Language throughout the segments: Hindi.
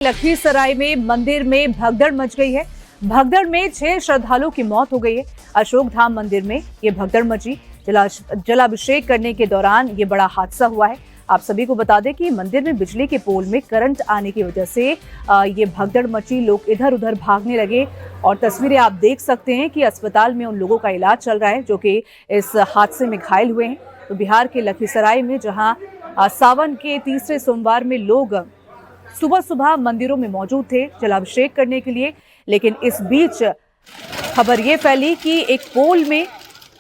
लखीसराय में मंदिर में भगदड़ मच गई है। भगदड़ में 6 श्रद्धालुओं की मौत हो गई है। अशोक धाम मंदिर में ये भगदड़ मची। जलाभिषेक करने के दौरान ये बड़ा हादसा हुआ है। आप सभी को बता दें कि मंदिर में बिजली के पोल में करंट आने की वजह से ये भगदड़ मची। लोग इधर उधर भागने लगे और तस्वीरें आप देख सकते हैं कि अस्पताल में उन लोगों का इलाज चल रहा है जो कि इस हादसे में घायल हुए हैं। तो बिहार के लखीसराय में जहां सावन के तीसरे सोमवार में लोग सुबह सुबह मंदिरों में मौजूद थे जलाभिषेक करने के लिए, लेकिन इस बीच खबर ये फैली कि एक पोल में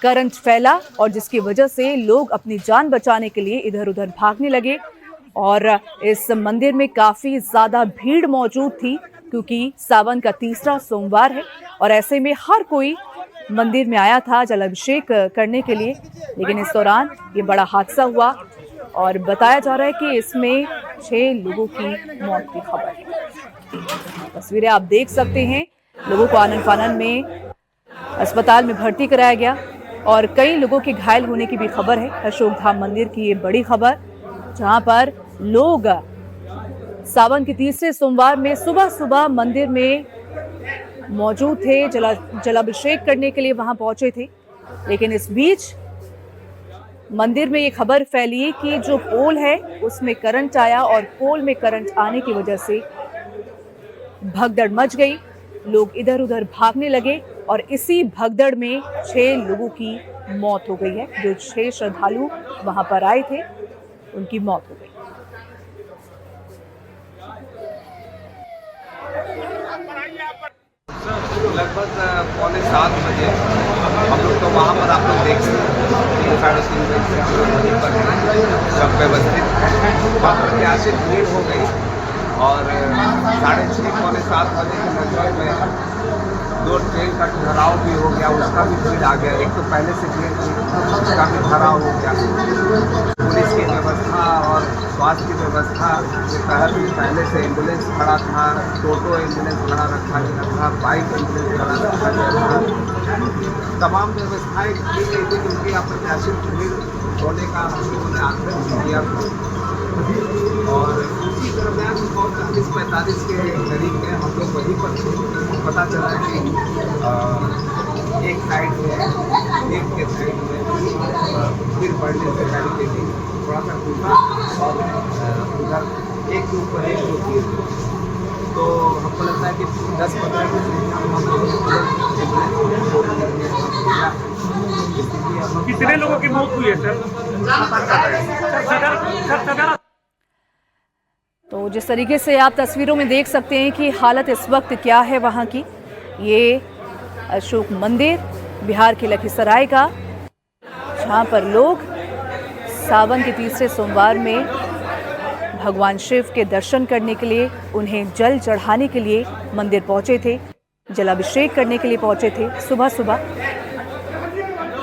करंट फैला और जिसकी वजह से लोग अपनी जान बचाने के लिए इधर उधर भागने लगे। और इस मंदिर में काफी ज्यादा भीड़ मौजूद थी क्योंकि सावन का तीसरा सोमवार है और ऐसे में हर कोई मंदिर में आया था जलाभिषेक करने के लिए। लेकिन इस दौरान ये बड़ा हादसा हुआ और बताया जा रहा है कि इसमें 6 लोगों की मौत की खबर है। तस्वीरें आप देख सकते हैं। लोगों को आनन फानन में अस्पताल में भर्ती कराया गया और कई लोगों के घायल होने की भी खबर है। अशोक धाम मंदिर की ये बड़ी खबर, जहां पर लोग सावन के तीसरे सोमवार में सुबह सुबह मंदिर में मौजूद थे, जलाभिषेक करने के लिए वहां पहुंचे थे। लेकिन इस बीच मंदिर में ये खबर फैली कि जो पोल है उसमें करंट आया और पोल में करंट आने की वजह से भगदड़ मच गई। लोग इधर उधर भागने लगे और इसी भगदड़ में 6 लोगों की मौत हो गई है। जो 6 श्रद्धालु वहां पर आए थे उनकी मौत हो गई। लगभग 6:45 बजे हम लोग तो वहाँ पर आप लोग देख सकते हैं 3:30 बजे से सब व्यवस्थित वहाँ पर कैसे भीड़ हो गई और 6:30 पौने 7 बजे के लगभग में 2 ट्रेन का ठहराव भी हो गया, उसका भी भीड़ आ गया। एक तो पहले से भीड़ थी उसका भी ठहराव हो गया। पुलिस की व्यवस्था और स्वास्थ्य की व्यवस्था के तहत पहले से एम्बुलेंस खड़ा था, टोटो एम्बुलेंस खड़ा रखा गया था, बाइक एम्बुलेंस खड़ा रखा गया था। तमाम व्यवस्थाएं की गई थी क्योंकि अप्रत्याशित भीड़ होने का हम लोगों ने आकलन किया और उसी दरम्यान 40-45 के करीब में हम लोग वहीं पर थे। पता चला कि एक साइड में एक के साइड में फिर बढ़ने से पहले थोड़ा सा टूटा और उधर एक के ऊपर एक जो गिर, तो हमको लगता है कि 10-15 की संख्या में हम कितने लोगों की मौत हुई है सर? तो जिस तरीके से आप तस्वीरों में देख सकते हैं कि हालत इस वक्त क्या है वहां की। ये अशोक मंदिर बिहार के लखीसराय का, जहां पर लोग सावन के तीसरे सोमवार में भगवान शिव के दर्शन करने के लिए, उन्हें जल चढ़ाने के लिए मंदिर पहुंचे थे, जलाभिषेक करने के लिए पहुंचे थे सुबह सुबह।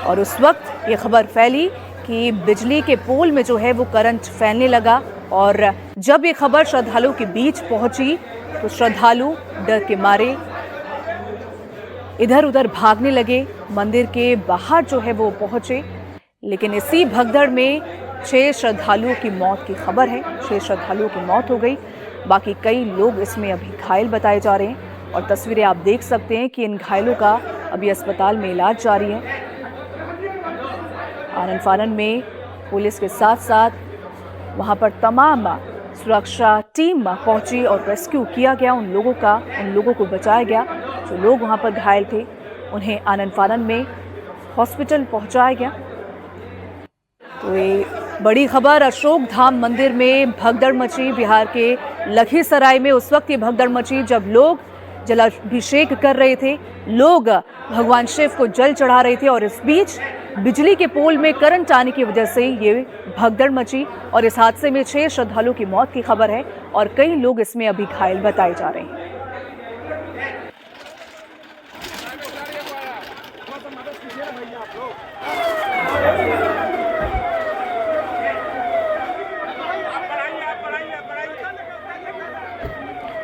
और उस वक्त ये खबर फैली कि बिजली के पोल में जो है वो करंट फैलने लगा और जब ये खबर श्रद्धालुओं के बीच पहुंची तो श्रद्धालु डर के मारे इधर उधर भागने लगे। मंदिर के बाहर जो है वो पहुंचे, लेकिन इसी भगदड़ में 6 श्रद्धालुओं की मौत की खबर है। 6 श्रद्धालुओं की मौत हो गई। बाकी कई लोग इसमें अभी घायल बताए जा रहे हैं और तस्वीरें आप देख सकते हैं कि इन घायलों का अभी अस्पताल में इलाज जारी है। आनन फानन में पुलिस के साथ साथ वहां पर तमाम सुरक्षा टीम पहुंची और रेस्क्यू किया गया उन लोगों को बचाया गया। जो लोग वहां पर घायल थे उन्हें आनन फानन में हॉस्पिटल पहुंचाया गया। तो ये बड़ी खबर, अशोक धाम मंदिर में भगदड़ मची। बिहार के लखीसराय में उस वक्त ये भगदड़ मची जब लोग जलाभिषेक कर रहे थे, लोग भगवान शिव को जल चढ़ा रहे थे और इस बीच बिजली के पोल में करंट आने की वजह से ये भगदड़ मची और इस हादसे में 6 श्रद्धालुओं की मौत की खबर है और कई लोग इसमें अभी घायल बताए जा रहे हैं।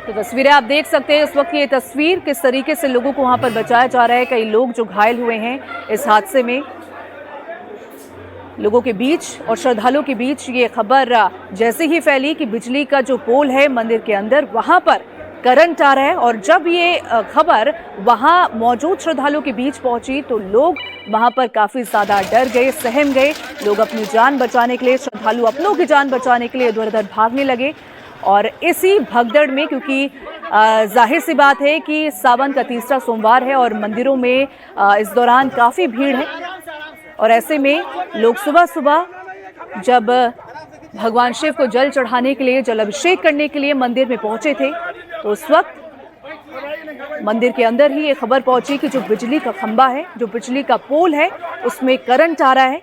तो तस्वीरें आप देख सकते हैं इस वक्त ये तस्वीर किस तरीके से लोगों को वहां पर बचाया जा रहा है। कई लोग जो घायल हुए हैं इस हादसे में। लोगों के बीच और श्रद्धालुओं के बीच ये खबर जैसे ही फैली कि बिजली का जो पोल है मंदिर के अंदर, वहां पर करंट आ रहा है, और जब ये खबर वहां मौजूद श्रद्धालुओं के बीच पहुंची तो लोग वहां पर काफी ज्यादा डर गए, सहम गए। लोग अपनी जान बचाने के लिए, श्रद्धालु अपनों की जान बचाने के लिए इधर उधर भागने लगे। और इसी भगदड़ में, क्योंकि जाहिर सी बात है कि सावन का तीसरा सोमवार है और मंदिरों में इस दौरान काफी भीड़ है, और ऐसे में लोग सुबह सुबह जब भगवान शिव को जल चढ़ाने के लिए, जल अभिषेक करने के लिए मंदिर में पहुंचे थे, तो उस वक्त मंदिर के अंदर ही ये खबर पहुंची कि जो बिजली का खंबा है, जो बिजली का पोल है, उसमें करंट आ रहा है,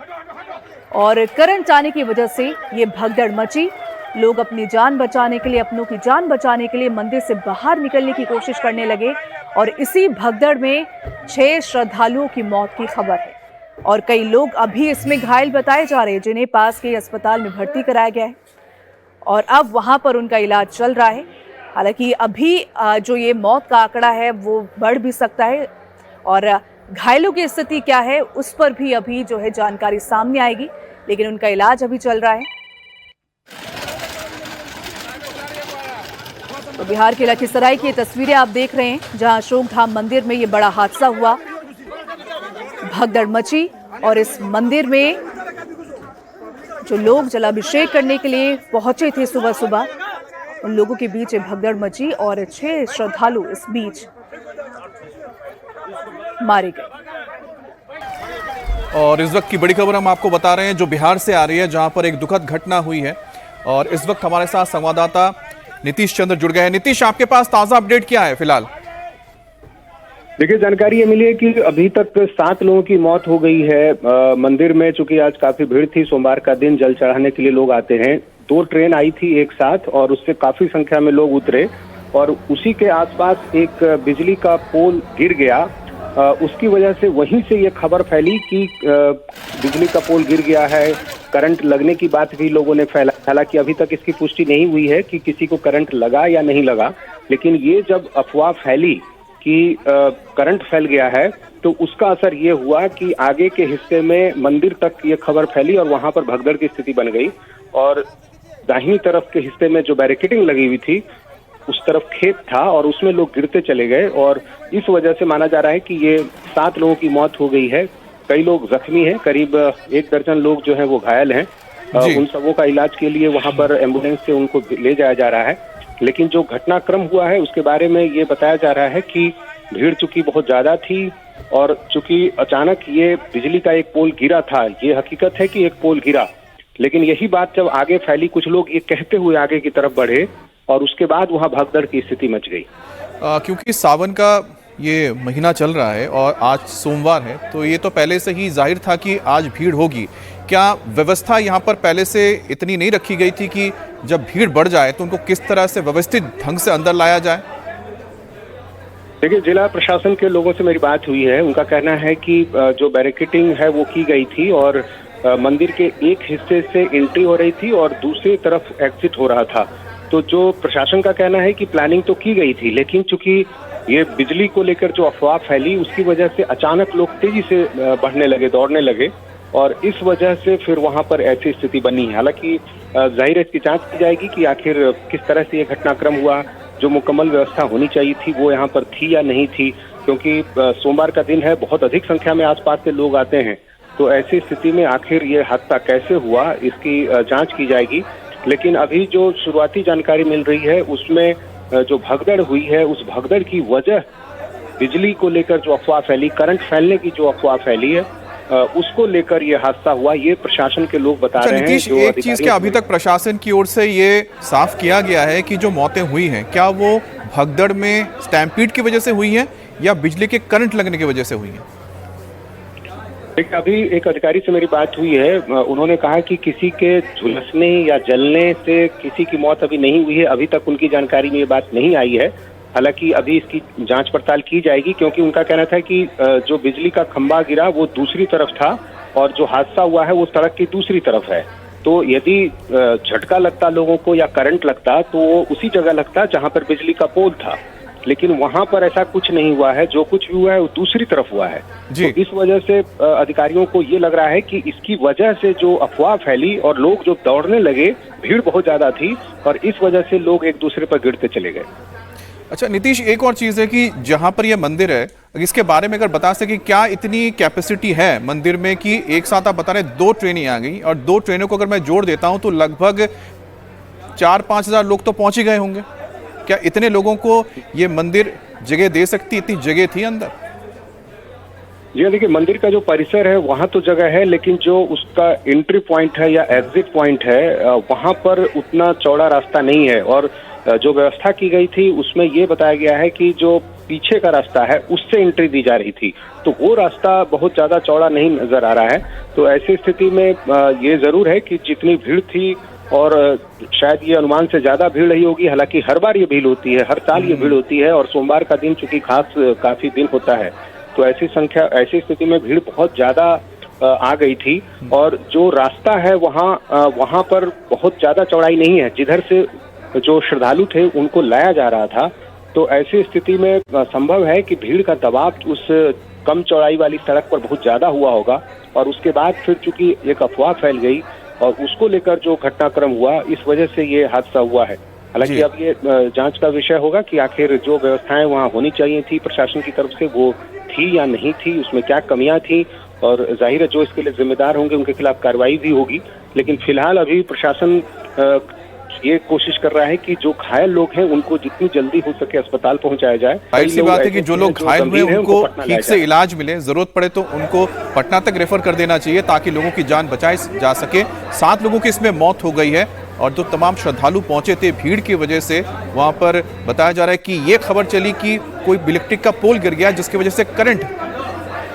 और करंट आने की वजह से ये भगदड़ मची। लोग अपनी जान बचाने के लिए, अपनों की जान बचाने के लिए मंदिर से बाहर निकलने की कोशिश करने लगे, और इसी भगदड़ में 6 श्रद्धालुओं की मौत की खबर है, और कई लोग अभी इसमें घायल बताए जा रहे हैं, जिन्हें पास के अस्पताल में भर्ती कराया गया है और अब वहां पर उनका इलाज चल रहा है। हालांकि अभी जो ये मौत का आंकड़ा है वो बढ़ भी सकता है, और घायलों की स्थिति क्या है उस पर भी अभी जो है जानकारी सामने आएगी, लेकिन उनका इलाज अभी चल रहा है। तो बिहार के लखीसराय की ये तस्वीरें आप देख रहे हैं, जहां अशोक धाम मंदिर में ये बड़ा हादसा हुआ, भगदड़ मची, और इस मंदिर में जो लोग जलाभिषेक करने के लिए पहुंचे थे सुबह सुबह, उन लोगों के बीच भगदड़ मची और 6 श्रद्धालु इस बीच मारे गए। और इस वक्त की बड़ी खबर हम आपको बता रहे हैं जो बिहार से आ रही है, जहां पर एक दुखद घटना हुई है, और इस वक्त हमारे साथ संवाददाता नीतीश चंद्र जुड़ गए हैं। नीतीश, आपके पास ताजा अपडेट क्या है फिलहाल? देखिए, जानकारी ये मिली है कि अभी तक 7 लोगों की मौत हो गई है मंदिर में। चूंकि आज काफी भीड़ थी, सोमवार का दिन, जल चढ़ाने के लिए लोग आते हैं। 2 ट्रेन आई थी एक साथ और उससे काफी संख्या में लोग उतरे, और उसी के आसपास एक बिजली का पोल गिर गया। उसकी वजह से वहीं से ये खबर फैली कि बिजली का पोल गिर गया है, करंट लगने की बात भी लोगों ने फैला। हालांकि अभी तक इसकी पुष्टि नहीं हुई है कि किसी को करंट लगा या नहीं लगा, लेकिन ये जब अफवाह फैली कि करंट फैल गया है, तो उसका असर ये हुआ कि आगे के हिस्से में मंदिर तक ये खबर फैली और वहां पर भगदड़ की स्थिति बन गई। और दाहिनी तरफ के हिस्से में जो बैरिकेडिंग लगी हुई थी, उस तरफ खेत था और उसमें लोग गिरते चले गए, और इस वजह से माना जा रहा है कि ये 7 लोगों की मौत हो गई है। कई लोग जख्मी हैं, करीब 1 दर्जन लोग जो हैं वो घायल हैं। उन सबों का इलाज के लिए वहां पर एम्बुलेंस से उनको ले जाया जा रहा है। लेकिन जो घटनाक्रम हुआ है उसके बारे में ये बताया जा रहा है कि भीड़ चूंकि बहुत ज्यादा थी, और चूंकि अचानक ये बिजली का एक पोल गिरा था, ये हकीकत है कि एक पोल गिरा, लेकिन यही बात जब आगे फैली, कुछ लोग ये कहते हुए आगे की तरफ बढ़े, और उसके बाद वहां भगदड़ की स्थिति मच गई। क्योंकि सावन का ये महीना चल रहा है और आज सोमवार है, तो ये तो पहले से ही जाहिर था कि आज भीड़ होगी। क्या व्यवस्था यहाँ पर पहले से इतनी नहीं रखी गई थी कि जब भीड़ बढ़ जाए तो उनको किस तरह से व्यवस्थित ढंग से अंदर लाया जाए? देखिए, जिला प्रशासन के लोगों से मेरी बात हुई है, उनका कहना है कि जो बैरिकेडिंग है वो की गई थी, और मंदिर के एक हिस्से से एंट्री हो रही थी और दूसरी तरफ एग्जिट हो रहा था। तो जो प्रशासन का कहना है कि प्लानिंग तो की गई थी, लेकिन चूंकि ये बिजली को लेकर जो अफवाह फैली, उसकी वजह से अचानक लोग तेजी से बढ़ने लगे, दौड़ने लगे, और इस वजह से फिर वहां पर ऐसी स्थिति बनी। हालांकि जाहिर है इसकी जांच की जाएगी कि आखिर किस तरह से ये घटनाक्रम हुआ, जो मुकम्मल व्यवस्था होनी चाहिए थी वो यहाँ पर थी या नहीं थी, क्योंकि सोमवार का दिन है, बहुत अधिक संख्या में आसपास से लोग आते हैं। तो ऐसी स्थिति में आखिर ये हादसा कैसे हुआ, इसकी जांच की जाएगी। लेकिन अभी जो शुरुआती जानकारी मिल रही है उसमें जो भगदड़ हुई है, उस भगदड़ की वजह बिजली को लेकर जो अफवाह फैली, करंट फैलने की जो अफवाह फैली है, उसको लेकर ये हादसा हुआ, ये प्रशासन के लोग बता रहे हैं। एक चीज क्या अभी तक प्रशासन की ओर से ये साफ किया गया है कि जो मौतें हुई हैं, क्या वो भगदड़ में स्टैम्पीड की वजह से हुई हैं या बिजली के करंट लगने की वजह से हुई हैं? देखिए, अभी एक अधिकारी से मेरी बात हुई है, उन्होंने कहा कि किसी के झुलसने या जलने से किसी की मौत अभी नहीं हुई है। अभी तक उनकी जानकारी में ये बात नहीं आई है। हालांकि अभी इसकी जांच पड़ताल की जाएगी, क्योंकि उनका कहना था कि जो बिजली का खंभा गिरा वो दूसरी तरफ था और जो हादसा हुआ है वो सड़क की दूसरी तरफ है। तो यदि झटका लगता लोगों को या करंट लगता तो वो उसी जगह लगता जहां पर बिजली का पोल था। लेकिन वहां पर ऐसा कुछ नहीं हुआ है। जो कुछ भी हुआ है वो दूसरी तरफ हुआ है। जी। तो इस वजह से अधिकारियों को ये लग रहा है कि इसकी वजह से जो अफवाह फैली और लोग जो दौड़ने लगे, भीड़ बहुत ज्यादा थी और इस वजह से लोग एक दूसरे पर गिरते चले गए। अच्छा नीतीश, एक और चीज़ है कि जहां पर यह मंदिर है, इसके बारे में अगर बता सके क्या इतनी कैपेसिटी है मंदिर में कि एक साथ आप बता रहे 2 ट्रेनें आ गई और 2 ट्रेनों को अगर मैं जोड़ देता हूं तो लगभग 4-5 हज़ार लोग तो पहुंच ही गए होंगे। क्या इतने लोगों को ये मंदिर जगह दे सकती, इतनी जगह थी अंदर? जी देखिए, मंदिर का जो परिसर है वहाँ तो जगह है, लेकिन जो उसका एंट्री पॉइंट है या एग्जिट पॉइंट है वहाँ पर उतना चौड़ा रास्ता नहीं है। और जो व्यवस्था की गई थी उसमें ये बताया गया है कि जो पीछे का रास्ता है उससे एंट्री दी जा रही थी, तो वो रास्ता बहुत ज्यादा चौड़ा नहीं नजर आ रहा है। तो ऐसी स्थिति में ये जरूर है कि जितनी भीड़ थी और शायद ये अनुमान से ज्यादा भीड़ रही होगी। हालांकि हर बार ये भीड़ होती है, हर साल ये भीड़ होती है और सोमवार का दिन चूंकि खास काफी दिन होता है, तो ऐसी स्थिति में भीड़ बहुत ज्यादा आ गई थी। और जो रास्ता है वहाँ पर बहुत ज्यादा चौड़ाई नहीं है, जिधर से जो श्रद्धालु थे उनको लाया जा रहा था। तो ऐसी स्थिति में संभव है कि भीड़ का दबाव उस कम चौड़ाई वाली सड़क पर बहुत ज्यादा हुआ होगा और उसके बाद फिर चूंकि एक अफवाह फैल गई और उसको लेकर जो घटनाक्रम हुआ, इस वजह से ये हादसा हुआ है। हालांकि अब ये जांच का विषय होगा कि आखिर जो व्यवस्थाएं वहाँ होनी चाहिए थी प्रशासन की तरफ से वो थी या नहीं थी, उसमें क्या कमियां थी, और जाहिर है जो इसके लिए जिम्मेदार होंगे उनके खिलाफ कार्रवाई भी होगी। लेकिन फिलहाल अभी प्रशासन ये कोशिश कर रहा है कि जो घायल लोग हैं उनको जितनी जल्दी हो सके अस्पताल पहुंचाया जाए। ऐसी बात है कि जो लोग घायल हुए उनको ठीक से इलाज मिले, जरूरत पड़े तो उनको पटना तक रेफर कर देना चाहिए ताकि लोगों की जान बचाई जा सके। 7 लोगों की इसमें मौत हो गई है और जो तमाम श्रद्धालु पहुंचे थे भीड़ की वजह से, वहां पर बताया जा रहा है कि ये खबर चली कि कोई इलेक्ट्रिक का पोल गिर गया जिसकी वजह से करंट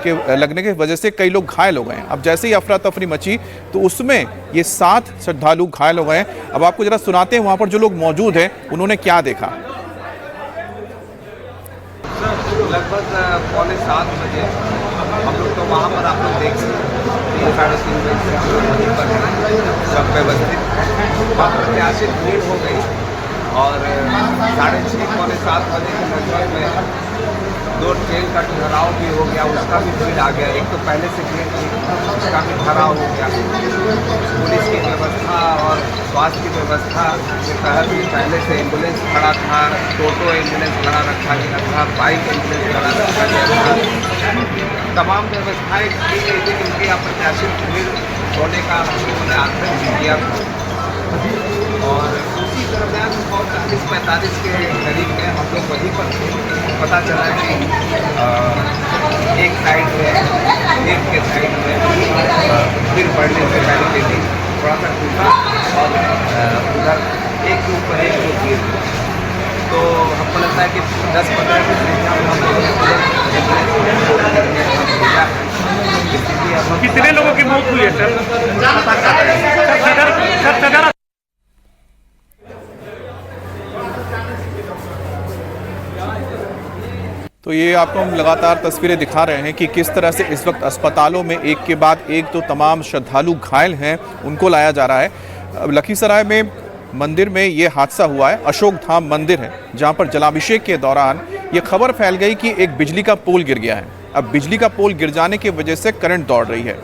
के लगने की वजह से कई लोग घायल हो गए हैं। अब जैसे ही अफरा तफरी मची तो उसमें ये 7 श्रद्धालु घायल हो गए हैं। अब आपको जरा सुनाते हैं वहां पर जो लोग मौजूद हैं उन्होंने क्या देखा। लगभग 6:45 बजे हम लोग तो वहाँ पर आप लोग देख सकते 3-3:30 बजे से हम लोग वहीं पर हैं, सब व्यवस्थित। वहाँ प्रत्याशित भीड़ हो गई और 6:30-7 बजे के लगभग में 2 ट्रेन का ठहराव भी हो गया, उसका भी भीड़ आ गया। एक तो पहले से ट्रेन थी उसका भी ठहराव हो गया। पुलिस की व्यवस्था और स्वास्थ्य की व्यवस्था के तहत भी पहले से एम्बुलेंस खड़ा था, टोटो एम्बुलेंस खड़ा रखा गया था, बाइक एम्बुलेंस खड़ा रखा गया था। तमाम व्यवस्थाएं की गई थी क्योंकि अप्रत्याशित भीड़ होने का हम लोगों ने आतंक किया था। और उसी दरम्यान 40-45 के करीब में हम लोग वहीं पर थे। पता चला कि एक साइड में एक के साइड में फिर बढ़ने से पहले के लिए थोड़ा सा टूटा और उधर एक के ऊपर एक जो गिर गया। तो हमको लगता है कि 10-15 की संख्या में हम लोग कितने लोगों की मौत हुई है सर? तो ये आपको हम लगातार तस्वीरें दिखा रहे हैं कि किस तरह से इस वक्त अस्पतालों में एक के बाद एक तो तमाम श्रद्धालु घायल हैं उनको लाया जा रहा है। अब लखीसराय में मंदिर में ये हादसा हुआ है। अशोक धाम मंदिर है जहां पर जलाभिषेक के दौरान ये खबर फैल गई कि एक बिजली का पोल गिर गया है। अब बिजली का पोल गिर जाने की वजह से करंट दौड़ रही है।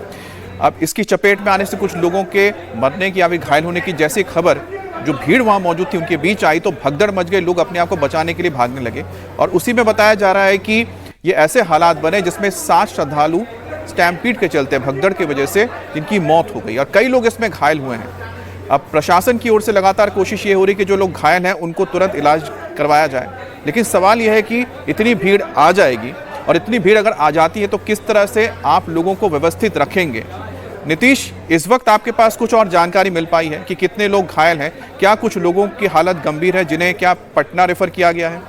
अब इसकी चपेट में आने से कुछ लोगों के मरने की या फिर घायल होने की जैसी खबर जो भीड़ वहां मौजूद थी उनके बीच आई तो भगदड़ मच गई, लोग अपने आप को बचाने के लिए भागने लगे। और उसी में बताया जा रहा है कि ये ऐसे हालात बने जिसमें 7 श्रद्धालु स्टैम्पीड के चलते भगदड़ की वजह से जिनकी मौत हो गई और कई लोग इसमें घायल हुए हैं। अब प्रशासन की ओर से लगातार कोशिश ये हो रही है कि जो लोग घायल हैं उनको तुरंत इलाज करवाया जाए, लेकिन सवाल यह है कि इतनी भीड़ आ जाएगी और इतनी भीड़ अगर आ जाती है तो किस तरह से आप लोगों को व्यवस्थित रखेंगे। नीतीश, इस वक्त आपके पास कुछ और जानकारी मिल पाई है कि कितने लोग घायल हैं? क्या कुछ लोगों की हालत गंभीर है जिन्हें क्या पटना रेफर किया गया है?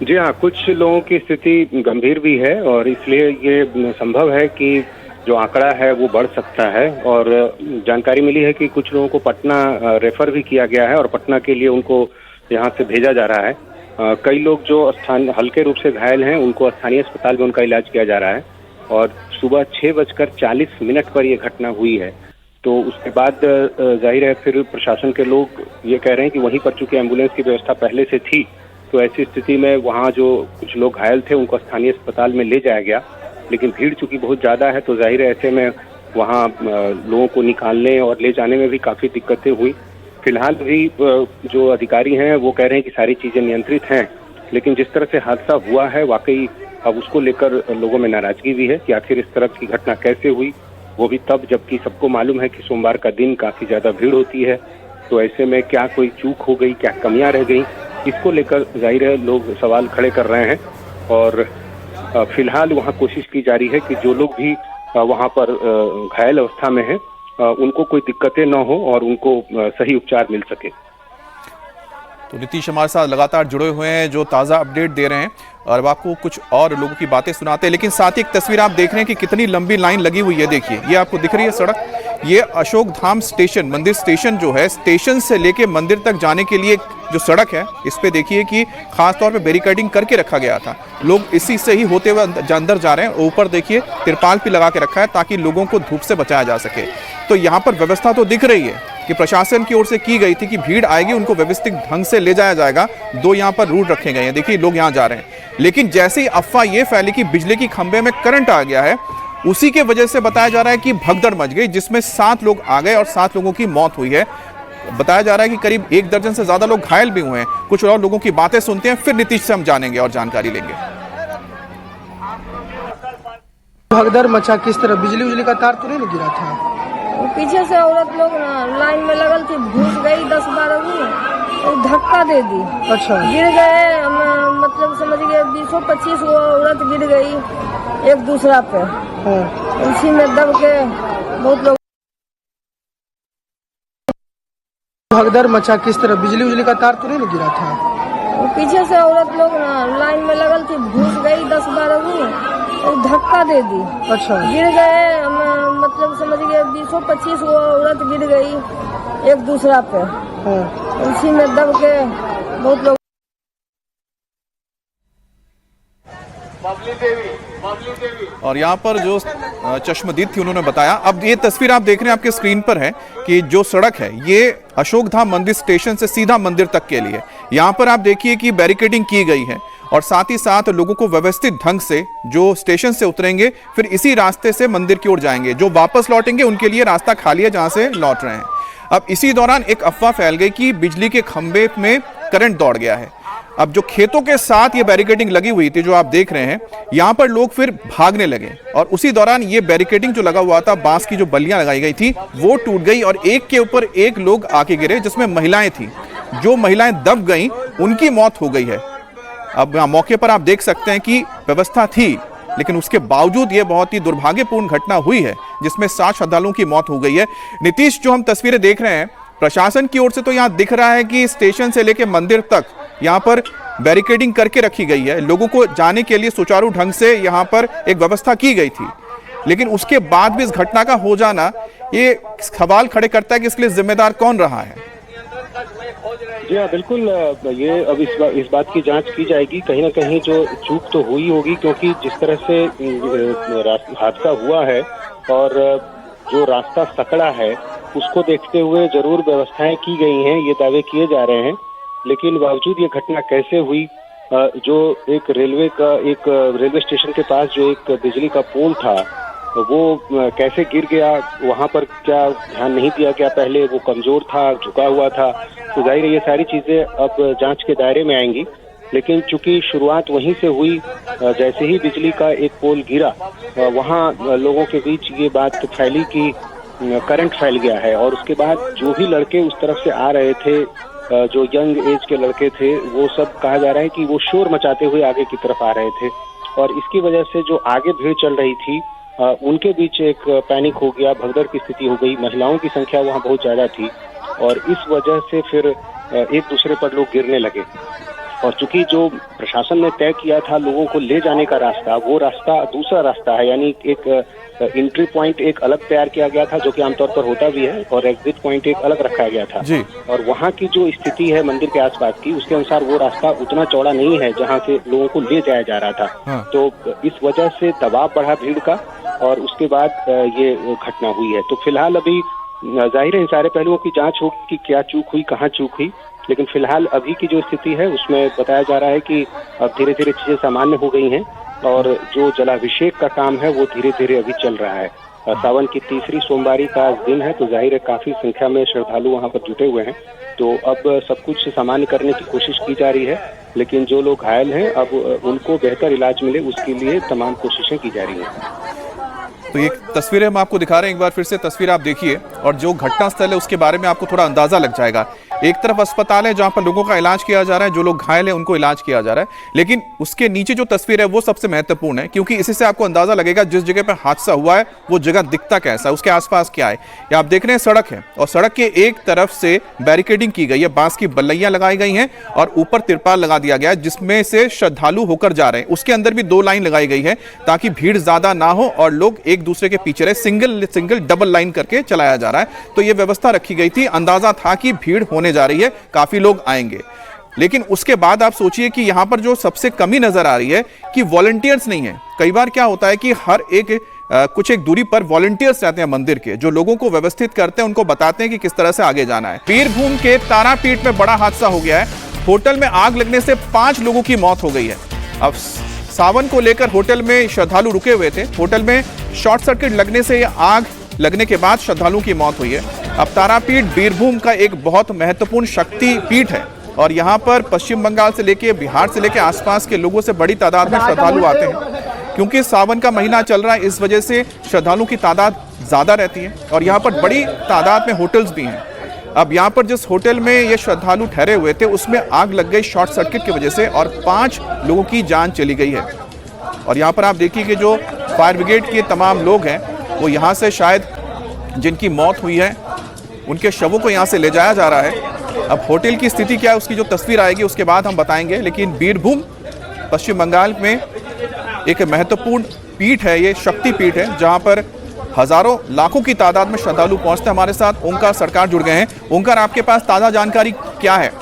जी हाँ, कुछ लोगों की स्थिति गंभीर भी है और इसलिए ये संभव है कि जो आंकड़ा है वो बढ़ सकता है। और जानकारी मिली है कि कुछ लोगों को पटना रेफर भी किया गया है और पटना के लिए उनको यहाँ से भेजा जा रहा है। कई लोग जो हल्के रूप से घायल हैं उनको स्थानीय अस्पताल में उनका इलाज किया जा रहा है। और सुबह 6:40 पर यह घटना हुई है। तो उसके बाद जाहिर है फिर प्रशासन के लोग ये कह रहे हैं कि वहीं पर चूंकि एम्बुलेंस की व्यवस्था पहले से थी तो ऐसी स्थिति में वहाँ जो कुछ लोग घायल थे उनको स्थानीय अस्पताल में ले जाया गया, लेकिन भीड़ चूंकि बहुत ज़्यादा है तो जाहिर है ऐसे में वहाँ लोगों को निकालने और ले जाने में भी काफ़ी दिक्कतें हुई। फिलहाल भी जो अधिकारी हैं वो कह रहे हैं कि सारी चीज़ें नियंत्रित हैं, लेकिन जिस तरह से हादसा हुआ है वाकई अब उसको लेकर लोगों में नाराजगी भी है कि आखिर इस तरह की घटना कैसे हुई, वो भी तब जबकि सबको मालूम है कि सोमवार का दिन काफ़ी ज़्यादा भीड़ होती है। तो ऐसे में क्या कोई चूक हो गई, क्या कमियां रह गई, इसको लेकर जाहिर है लोग सवाल खड़े कर रहे हैं। और फिलहाल वहाँ कोशिश की जा रही है कि जो लोग भी वहाँ पर घायल अवस्था में हैं उनको कोई दिक्कतें न हो और उनको सही उपचार मिल सके। तो नीतीश हमारे साथ लगातार जुड़े हुए हैं, जो ताज़ा अपडेट दे रहे हैं और अब आपको कुछ और लोगों की बातें सुनाते हैं। लेकिन साथ ही एक तस्वीर आप देख रहे हैं कि कितनी लंबी लाइन लगी हुई है। देखिए, ये आपको दिख रही है सड़क, ये अशोक धाम स्टेशन, मंदिर स्टेशन जो है, स्टेशन से लेके मंदिर तक जाने के लिए जो सड़क है, इस पे देखिए कि खास तौर पे बैरिकेडिंग करके रखा गया था। लोग इसी से ही होते हुए अंदर जा रहे हैं। ऊपर देखिए तिरपाल भी लगा के रखा है ताकि लोगों को धूप से बचाया जा सके। तो यहाँ पर व्यवस्था तो दिख रही है कि प्रशासन की ओर से की गई थी कि भीड़ आएगी, उनको व्यवस्थित ढंग से ले जाया जाएगा। 2 यहाँ पर रूट रखे गए हैं, देखिए लोग यहाँ जा रहे हैं। लेकिन जैसे ही अफवाह ये फैली कि बिजली की खंभे में करंट आ गया है, उसी के वजह से बताया जा रहा है कि भगदड़ मच गई, जिसमें 7 लोग आ गए और 7 लोगों की मौत हुई है। बताया जा रहा है कि करीब 1 दर्जन से ज्यादा लोग घायल भी हुए हैं। कुछ और लोगों की बातें सुनते हैं, फिर नीतीश से हम जानेंगे और जानकारी लेंगे। भगदड़ मचा किस तरह? बिजली का तार तो नहीं गिरा था? पीछे से औरत लोग ना लाइन में लगल थी, घुस गई 10-12 और धक्का दे दी। अच्छा। गिर गए, मतलब समझ गए 20-25 वो औरत गिर गई एक दूसरा पे। हाँ। उसी में दब के बहुत लोग। भगदड़ मचा किस तरह? बिजली का तार तो नहीं गिरा था? पीछे से औरत लोग ना लाइन में लगल थी, घुस गई 10-12 और धक्का दे दी। अच्छा। गिर गए, मतलब समझ गए 20-25 वो औरत गिर गई एक दूसरा पे। हाँ। उसी में दब के बहुत लोग। और यहाँ पर जो चश्मदीद थी उन्होंने बताया। अब ये तस्वीर आप देख रहे हैं आपके स्क्रीन पर है कि जो सड़क है ये अशोक धाम मंदिर स्टेशन से सीधा मंदिर तक के लिए। यहाँ पर आप देखिए कि बैरिकेडिंग की गई है और साथ ही साथ लोगों को व्यवस्थित ढंग से, जो स्टेशन से उतरेंगे फिर इसी रास्ते से मंदिर की ओर जाएंगे, जो वापस लौटेंगे उनके लिए रास्ता खाली है जहां से लौट रहे हैं। अब इसी दौरान एक अफवाह फैल गई कि बिजली के खंभे में करंट दौड़ गया है। अब जो खेतों के साथ ये बैरिकेडिंग लगी हुई थी जो आप देख रहे हैं, यहां पर लोग फिर भागने लगे और उसी दौरान ये बैरिकेडिंग जो लगा हुआ था, बांस की जो बल्लियां लगाई गई थी, वो टूट गई और एक के ऊपर एक लोग आके गिरे, जिसमें महिलाएं थी। जो महिलाएं दब गई उनकी मौत हो गई है। अब मौके पर आप देख सकते हैं कि व्यवस्था थी, लेकिन उसके बावजूद यह बहुत ही दुर्भाग्यपूर्ण घटना हुई है जिसमें 7 श्रद्धालुओं की मौत हो गई है। नीतीश, जो हम तस्वीरें देख रहे हैं प्रशासन की ओर से, तो यहां दिख रहा है कि स्टेशन से लेकर मंदिर तक यहां पर बैरिकेडिंग करके रखी गई है। लोगों को जाने के लिए सुचारू ढंग से यहां पर एक व्यवस्था की गई थी, लेकिन उसके बाद भी इस घटना का हो जाना ये सवाल खड़े करता है कि इसके लिए जिम्मेदार कौन रहा है। जी हाँ, बिल्कुल। ये अब इस बात की जांच की जाएगी। कहीं ना कहीं जो चूक तो हुई होगी, क्योंकि जिस तरह से हादसा हुआ है और जो रास्ता सकड़ा है उसको देखते हुए जरूर व्यवस्थाएं की गई हैं, ये दावे किए जा रहे हैं। लेकिन बावजूद ये घटना कैसे हुई, जो एक रेलवे स्टेशन के पास जो एक बिजली का पोल था वो कैसे गिर गया, वहाँ पर क्या ध्यान नहीं दिया गया पहले, वो कमजोर था, झुका हुआ था, तो जाहिर है ये सारी चीजें अब जांच के दायरे में आएंगी। लेकिन चूंकि शुरुआत वहीं से हुई, जैसे ही बिजली का एक पोल गिरा वहाँ लोगों के बीच ये बात फैली कि करंट फैल गया है, और उसके बाद जो भी लड़के उस तरफ से आ रहे थे, जो यंग एज के लड़के थे, वो सब कहा जा रहा है कि वो शोर मचाते हुए आगे की तरफ आ रहे थे, और इसकी वजह से जो आगे भीड़ चल रही थी उनके बीच एक पैनिक हो गया, भगदड़ की स्थिति हो गई। महिलाओं की संख्या वहाँ बहुत ज्यादा थी और इस वजह से फिर एक दूसरे पर लोग गिरने लगे। और चूंकि जो प्रशासन ने तय किया था लोगों को ले जाने का रास्ता, वो रास्ता दूसरा रास्ता है, यानी एक एंट्री पॉइंट एक अलग तैयार किया गया था, जो कि आमतौर पर होता भी है, और एग्जिट पॉइंट एक अलग रखा गया था जी। और वहाँ की जो स्थिति है मंदिर के आसपास की, उसके अनुसार वो रास्ता उतना चौड़ा नहीं है जहाँ से लोगों को ले जाया जा रहा था। हाँ। तो इस वजह से दबाव बढ़ा भीड़ का और उसके बाद ये घटना हुई है। तो फिलहाल अभी जाहिर है इन सारे पहलुओं की जांच होगी कि क्या चूक हुई, कहाँ चूक हुई, लेकिन फिलहाल अभी की जो स्थिति है उसमें बताया जा रहा है कि अब धीरे धीरे चीजें सामान्य हो गई हैं और जो जलाभिषेक का काम है वो धीरे धीरे अभी चल रहा है। सावन की तीसरी सोमवारी का आज दिन है, तो जाहिर है काफी संख्या में श्रद्धालु वहां पर जुटे हुए हैं। तो अब सब कुछ सामान्य करने की कोशिश की जा रही है, लेकिन जो लोग घायल हैं अब उनको बेहतर इलाज मिले उसके लिए तमाम कोशिशें की जा रही हैं। तो ये तस्वीरें हम आपको दिखा रहे हैं, एक बार फिर से तस्वीर आप देखिए और जो घटना स्थल है उसके बारे में आपको थोड़ा अंदाजा लग जाएगा। एक तरफ अस्पताल है जहां पर लोगों का इलाज किया जा रहा है, जो लोग घायल हैं उनको इलाज किया जा रहा है, लेकिन उसके नीचे जो तस्वीर है वो सबसे महत्वपूर्ण है, क्योंकि इसी से आपको अंदाजा लगेगा जिस जगह पर हादसा हुआ है वो जगह दिखता कैसा है, उसके आसपास क्या है। ये आप देख रहे हैं सड़क है और सड़क के एक तरफ से बैरिकेडिंग की गई है, बांस की बल्लियां लगाई गई हैं और ऊपर तिरपाल लगा दिया गया है जिसमें से श्रद्धालु होकर जा रहे हैं। उसके अंदर भी 2 लाइन लगाई गई है ताकि भीड़ ज्यादा ना हो और लोग एक दूसरे के पीछे रहे, सिंगल डबल लाइन करके चलाया जा रहा है। तो ये व्यवस्था रखी गई थी, अंदाजा था कि भीड़ होने जा रही है, काफी लोग आएंगे। लेकिन उसके बाद आप सोचिए कि यहां पर जो सबसे कमी नजर आ रही है कि वॉलंटियर्स नहीं है। कई बार क्या होता है कि हर एक कुछ एक दूरी पर वॉलंटियर्स रहते हैं मंदिर के, जो लोगों को व्यवस्थित करते हैं, उनको बताते हैं कि किस तरह से आगे जाना है। बीरभूम के तारापीठ में बड़ा हादसा हो गया है। होटल में आग लगने से 5 लोगों की मौत हो गई है। अब सावन को लेकर होटल में श्रद्धालु रुके हुए थे, होटल में शॉर्ट सर्किट लगने से आग लगने के बाद श्रद्धालुओं की मौत हुई है। अब तारापीठ बीरभूम का एक बहुत महत्वपूर्ण शक्ति पीठ है और यहाँ पर पश्चिम बंगाल से लेके बिहार से लेके आसपास के लोगों से बड़ी तादाद में श्रद्धालु आते हैं, क्योंकि सावन का महीना चल रहा है, इस वजह से श्रद्धालुओं की तादाद ज्यादा रहती है और यहाँ पर बड़ी तादाद में होटल्स भी हैं। अब यहाँ पर जिस होटल में ये श्रद्धालु ठहरे हुए थे उसमें आग लग गई शॉर्ट सर्किट की वजह से और 5 लोगों की जान चली गई है। और यहाँ पर आप देखिए कि जो फायर ब्रिगेड के तमाम लोग हैं वो यहाँ से शायद जिनकी मौत हुई है उनके शवों को यहाँ से ले जाया जा रहा है। अब होटल की स्थिति क्या है उसकी जो तस्वीर आएगी उसके बाद हम बताएंगे, लेकिन बीरभूम पश्चिम बंगाल में एक महत्वपूर्ण पीठ है, ये शक्ति पीठ है जहाँ पर हजारों लाखों की तादाद में श्रद्धालु पहुंचते हैं। हमारे साथ ओंकार सरकार जुड़ गए हैं। ओंकार, आपके पास ताजा जानकारी क्या है?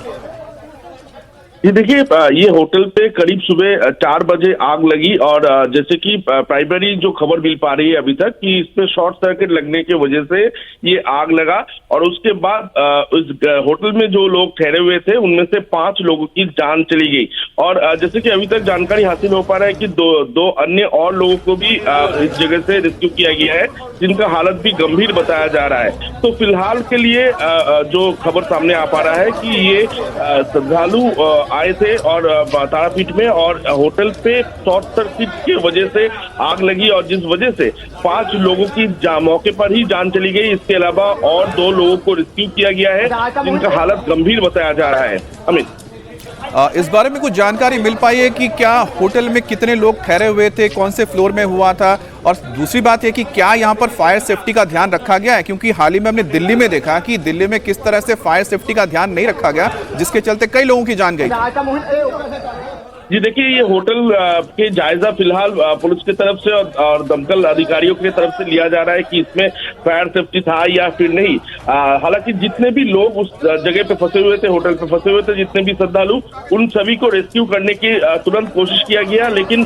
ये देखिए, ये होटल पे करीब सुबह 4 बजे आग लगी और जैसे कि प्राइमरी जो खबर मिल पा रही है अभी तक कि इसमें शॉर्ट सर्किट लगने की वजह से ये आग लगा और उसके बाद उस होटल में जो लोग ठहरे हुए थे उनमें से 5 लोगों की जान चली गई। और जैसे कि अभी तक जानकारी हासिल हो पा रहा है कि दो अन्य और लोगों को भी इस जगह से रेस्क्यू किया गया है, जिनका हालत भी गंभीर बताया जा रहा है। तो फिलहाल के लिए जो खबर सामने आ पा रहा है कि ये श्रद्धालु आए थे और तारापीठ में और होटल पे शॉर्ट सर्किट की वजह से आग लगी और जिस वजह से 5 लोगों की मौके पर ही जान चली गई। इसके अलावा और 2 लोगों को रेस्क्यू किया गया है, जिनका हालत गंभीर बताया जा रहा है। अमित, इस बारे में कुछ जानकारी मिल पाई है कि क्या होटल में कितने लोग ठहरे हुए थे, कौन से फ्लोर में हुआ था, और दूसरी बात है कि क्या यहाँ पर फायर सेफ्टी का ध्यान रखा गया है? क्योंकि हाल ही में हमने दिल्ली में देखा कि दिल्ली में किस तरह से फायर सेफ्टी का ध्यान नहीं रखा गया, जिसके चलते कई लोगों की जान गई। जी देखिए, ये होटल के जायजा फिलहाल पुलिस की तरफ से और दमकल अधिकारियों की तरफ से लिया जा रहा है कि इसमें फायर सेफ्टी था या फिर नहीं। हालांकि जितने भी लोग उस जगह पे फंसे हुए थे, होटल पे फंसे हुए थे, जितने भी श्रद्धालु, उन सभी को रेस्क्यू करने की तुरंत कोशिश किया गया, लेकिन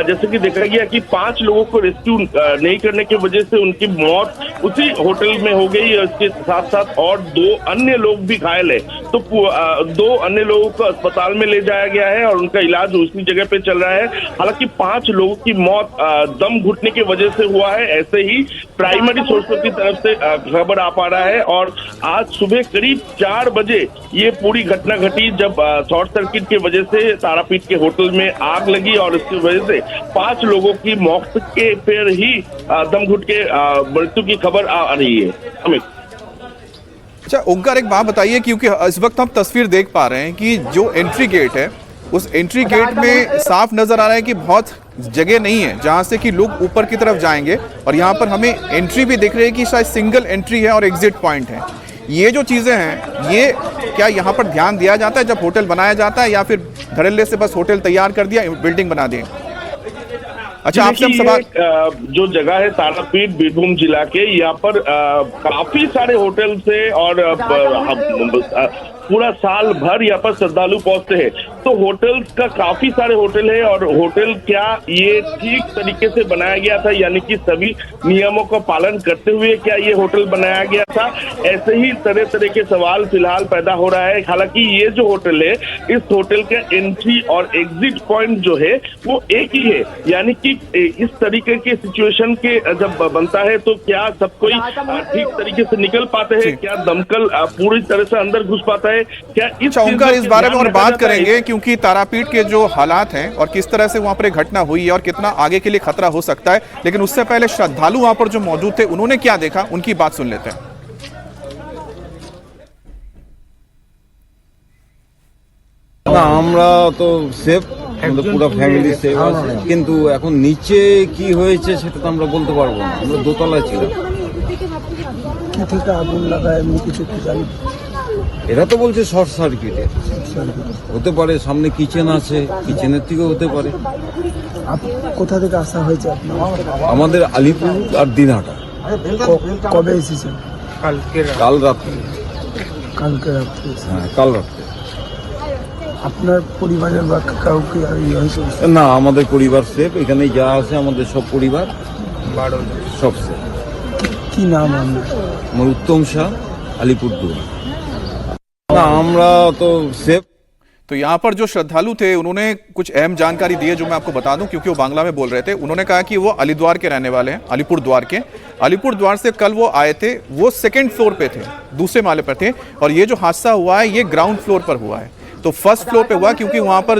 जैसे कि देखा गया कि 5 लोगों को रेस्क्यू नहीं करने की वजह से उनकी मौत उसी होटल में हो गई। इसके साथ साथ और 2 अन्य लोग भी घायल है, तो 2 अन्य लोगों को अस्पताल में ले जाया गया है और उनका इलाज दूसरी जगह पे चल रहा है। हालांकि 5 लोगों की मौत दम घुटने की वजह से हुआ है, ऐसे ही प्राइमरी सोर्सों की तरफ से खबर आ पा रहा है। और आज सुबह करीब 4 बजे ये पूरी घटना घटी जब शॉर्ट सर्किट की वजह से तारापीठ के होटल में आग लगी और इसकी वजह से 5 लोगों की मौत के पर ही दम घुट के मृत्यु की खबर आ रही है। अमित, अच्छा ओंकार, एक बात बताइए, क्योंकि इस वक्त हम तस्वीर देख पा रहे हैं कि जो एंट्री गेट है उस एंट्री गेट में साफ नजर आ रहा है कि बहुत जगह नहीं है जहां से कि लोग ऊपर की तरफ जाएंगे, और यहाँ पर हमें एंट्री भी दिख रही है कि शायद सिंगल एंट्री है और एग्जिट पॉइंट है। ये जो चीजें हैं, ये क्या यहाँ पर ध्यान दिया जाता है जब होटल बनाया जाता है, या फिर धड़ल्ले से बस होटल तैयार कर दिया, बिल्डिंग बना दी? अच्छा, आपसे हम सवाल, जो जगह है तारापीठ बीरभूम जिला के, यहाँ पर काफी सारे होटल से और पूरा साल भर यहाँ पर श्रद्धालु पहुंचते हैं। तो होटल का काफी सारे होटल है, और होटल क्या ये ठीक तरीके से बनाया गया था, यानी कि सभी नियमों का पालन करते हुए क्या ये होटल बनाया गया था, ऐसे ही तरह तरह के सवाल फिलहाल पैदा हो रहा है। हालांकि ये जो होटल है, इस होटल का एंट्री और एग्जिट पॉइंट जो है वो एक ही है, यानी कि इस तरीके के सिचुएशन के जब बनता है तो क्या सब कोई ठीक तरीके से निकल पाते हैं, क्या दमकल पूरी तरह से अंदर घुस पाता है, क्या ओंकार इस बारे में और बात करेंगे, क्योंकि तारापीठ के जो हालात हैं और किस तरह से वहां पर एक घटना हुई है और कितना आगे के लिए खतरा हो सकता है। लेकिन उससे पहले श्रद्धालु वहां पर जो मौजूद थे उन्होंने क्या देखा, उनकी बात सुन लेते हैं। না আমরা তো সেফ, আমাদের পুরো ফ্যামিলি সেফ আছে, কিন্তু এখন নিচে কি হয়েছে সেটা তো আমরা বলতে পারবো না। আমরা দোতলায় ছিলাম। কি থেকে আগুন লাগায় এমনি কিছু কি জানি? এরা তো বলছে শর্ট সার্কিটে হতে পারে, সামনে কিচেন আছে, কিচেনের থেকেও হতে পারে। কোথা থেকে আসা হয়েছে আপনার? আমাদের আলিপুর আর দিনহাটা। কবে এসেছেন? কাল রাত্রে। কালকে রাত্রে। হ্যাঁ, কাল রাত্রে। আপনার পরিবারের বা কাউকে হয়েছে? না, আমাদের পরিবার সেফ, এখানে যা আছে আমাদের সব পরিবার সব সেফ। কি নাম আপনার? আমার উত্তম শাহ, আলিপুরদুয়ার। না আমরা তো সেফ। तो यहाँ पर जो श्रद्धालु थे उन्होंने कुछ अहम जानकारी दी है जो मैं आपको बता दूं, क्योंकि वो बांग्ला में बोल रहे थे। उन्होंने कहा कि वो अलीद्वार के रहने वाले हैं, अलीपुर द्वार के। अलीपुर द्वार से कल वो आए थे, वो सेकंड फ्लोर पे थे, दूसरे माले पर थे, और ये जो हादसा हुआ है ये ग्राउंड फ्लोर पर हुआ है। तो फर्स्ट फ्लोर पे हुआ, क्योंकि वहां पर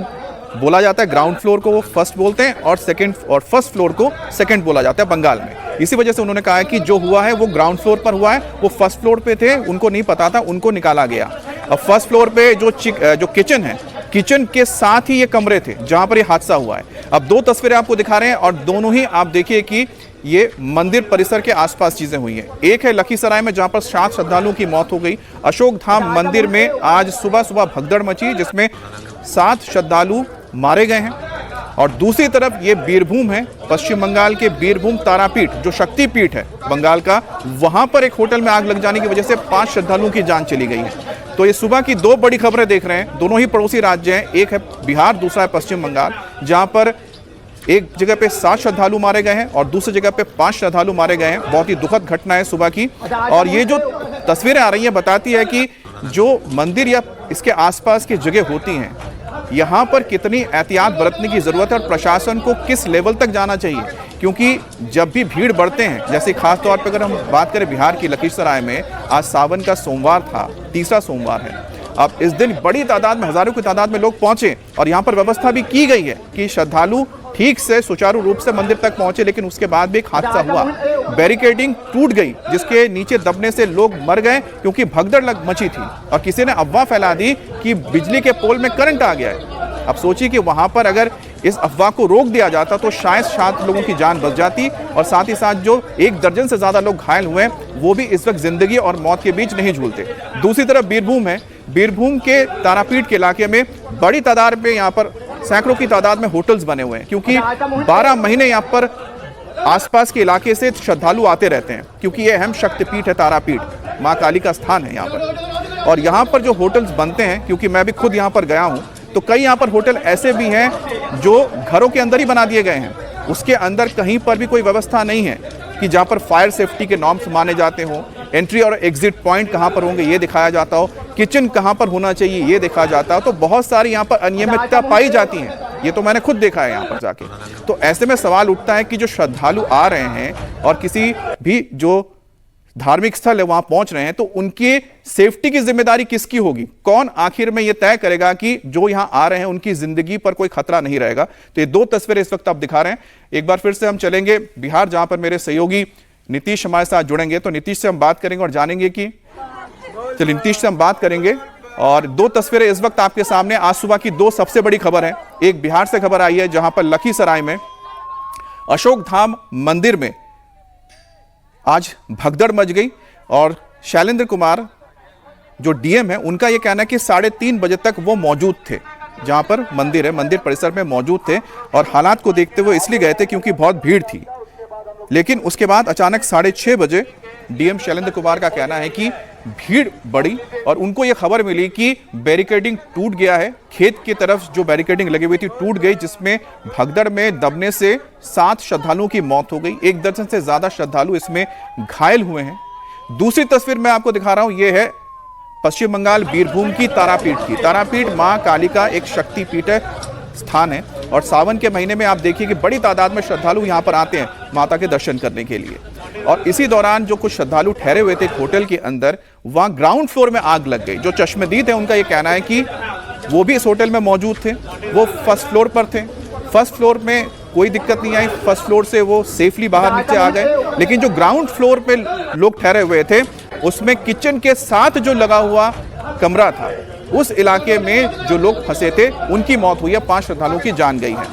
बोला जाता है ग्राउंड फ्लोर को वो फर्स्ट बोलते हैं और सेकंड और फर्स्ट फ्लोर को सेकंड बोला जाता है बंगाल में। इसी वजह से उन्होंने कहा है कि जो हुआ है वो ग्राउंड फ्लोर पर हुआ है, वो फर्स्ट फ्लोर पे थे, उनको नहीं पता था, उनको निकाला गया। अब फर्स्ट फ्लोर पे जो किचन है, किचन के साथ ही ये कमरे थे जहां पर ये हादसा हुआ है। अब दो तस्वीरें आपको दिखा रहे हैं और दोनों ही आप देखिए कि ये मंदिर परिसर के आसपास चीजें हुई हैं। एक है लखीसराय में जहां पर 7 श्रद्धालुओं की मौत हो गई। अशोक धाम मंदिर में आज सुबह सुबह भगदड़ मची, जिसमें 7 श्रद्धालु मारे गए हैं। और दूसरी तरफ ये बीरभूम है, पश्चिम बंगाल के बीरभूम तारापीठ जो शक्तिपीठ है बंगाल का, वहां पर एक होटल में आग लग जाने की वजह से 5 श्रद्धालुओं की जान चली गई है। तो ये सुबह की 2 बड़ी खबरें देख रहे हैं, दोनों ही पड़ोसी राज्य हैं, एक है बिहार, दूसरा है पश्चिम बंगाल, जहां पर एक जगह पे 7 श्रद्धालु मारे गए हैं और दूसरी जगह पे 5 श्रद्धालु मारे गए हैं। बहुत ही दुखद घटना है सुबह की। और ये जो तस्वीरें आ रही हैं बताती है कि जो मंदिर या इसके आसपास की जगह होती हैं, यहाँ पर कितनी एहतियात बरतने की जरूरत है और प्रशासन को किस लेवल तक जाना चाहिए। क्योंकि जब भी भीड़ बढ़ते हैं, जैसे खास तौर पर अगर हम बात करें बिहार की लखीसराय में, आज सावन का सोमवार था, तीसरा सोमवार है। अब इस दिन बड़ी तादाद में, हजारों की तादाद में लोग पहुंचे और यहाँ पर व्यवस्था भी की गई है कि श्रद्धालु ठीक से सुचारू रूप से मंदिर तक पहुंचे। लेकिन उसके बाद भी एक हादसा हुआ, बैरिकेडिंग टूट गई, जिसके नीचे दबने से लोग मर गए, क्योंकि भगदड़ मची थी और किसी ने अफवाह फैला दी कि बिजली के पोल में करंट आ गया है। अब सोचिए कि वहां पर अगर इस अफवाह को रोक दिया जाता तो शायद 7 लोगों की जान बच जाती, और साथ ही साथ जो 1 दर्जन से ज्यादा लोग घायल हुए वो भी इस वक्त जिंदगी और मौत के बीच नहीं झूलते। दूसरी तरफ बीरभूम है, बीरभूम के तारापीठ के इलाके में बड़ी तादाद में यहाँ पर सैकड़ों की तादाद में होटल्स बने हुए हैं, क्योंकि 12 महीने यहाँ पर आसपास के इलाके से श्रद्धालु आते रहते हैं, क्योंकि ये अहम शक्तिपीठ है, तारापीठ माँ काली का स्थान है यहाँ पर। और यहाँ पर जो होटल्स बनते हैं, क्योंकि मैं भी खुद यहाँ पर गया हूँ, तो कई यहाँ पर होटल ऐसे भी हैं जो घरों के अंदर ही बना दिए गए हैं, उसके अंदर कहीं पर भी कोई व्यवस्था नहीं है कि जहाँ पर फायर सेफ्टी के नॉर्म्स माने जाते हों, एंट्री और एग्जिट पॉइंट कहाँ पर होंगे ये दिखाया जाता हो, किचन कहाँ पर होना चाहिए ये दिखाया जाता हो। तो बहुत सारी यहाँ पर अनियमितता पाई जाती है, ये तो मैंने खुद देखा है यहाँ पर जाके। तो ऐसे में सवाल उठता है कि जो श्रद्धालु आ रहे हैं और किसी भी जो धार्मिक स्थल है वहां पहुंच रहे हैं, तो उनकी सेफ्टी की जिम्मेदारी किसकी होगी? कौन आखिर में यह तय करेगा कि जो यहां आ रहे हैं उनकी जिंदगी पर कोई खतरा नहीं रहेगा? तो ये 2 तस्वीरें इस वक्त आप दिखा रहे हैं। एक बार फिर से हम चलेंगे बिहार, जहां पर मेरे सहयोगी नीतीश हमारे साथ जुड़ेंगे। तो नीतीश से हम बात करेंगे और जानेंगे कि चलिए नीतीश से हम बात करेंगे। और 2 तस्वीरें इस वक्त आपके सामने। आज सुबह की 2 सबसे बड़ी खबर है। एक बिहार से खबर आई है, जहां पर लखीसराय में अशोक धाम मंदिर में आज भगदड़ मच गई और शैलेंद्र कुमार जो डीएम है, उनका यह कहना है कि 3:30 बजे तक वो मौजूद थे जहां पर मंदिर है, मंदिर परिसर में मौजूद थे और हालात को देखते हुए इसलिए गए थे क्योंकि बहुत भीड़ थी। लेकिन उसके बाद अचानक 6:30 बजे डीएम शैलेंद्र कुमार का कहना है कि भीड़ बढ़ी और उनको यह खबर मिली कि बैरिकेडिंग टूट गया है। खेत की तरफ जो बैरिकेडिंग लगी हुई थी टूट गई, जिसमें भगदड़ में दबने से 7 श्रद्धालुओं की मौत हो गई। 1 दर्जन से ज्यादा श्रद्धालु इसमें घायल हुए हैं। दूसरी तस्वीर मैं आपको दिखा रहा हूं, यह है पश्चिम बंगाल बीरभूम की तारापीठ की। तारापीठ मां काली का एक शक्तिपीठ स्थान है और सावन के महीने में आप देखिए कि बड़ी तादाद में श्रद्धालु यहां पर आते हैं माता के दर्शन करने के लिए। और इसी दौरान जो कुछ श्रद्धालु ठहरे हुए थे होटल के अंदर, वहां ग्राउंड फ्लोर में आग लग गई। जो चश्मदीद है उनका यह कहना है कि वो भी इस होटल में मौजूद थे, वो फर्स्ट फ्लोर पर थे। फर्स्ट फ्लोर में कोई दिक्कत नहीं आई, फर्स्ट फ्लोर से वो सेफली बाहर नीचे आ गए। लेकिन जो ग्राउंड फ्लोर पे लोग ठहरे हुए थे उसमें किचन के साथ जो लगा हुआ कमरा था, उस इलाके में जो लोग फंसे थे उनकी मौत हुई है। 5 श्रद्धालुओं की जान गई है।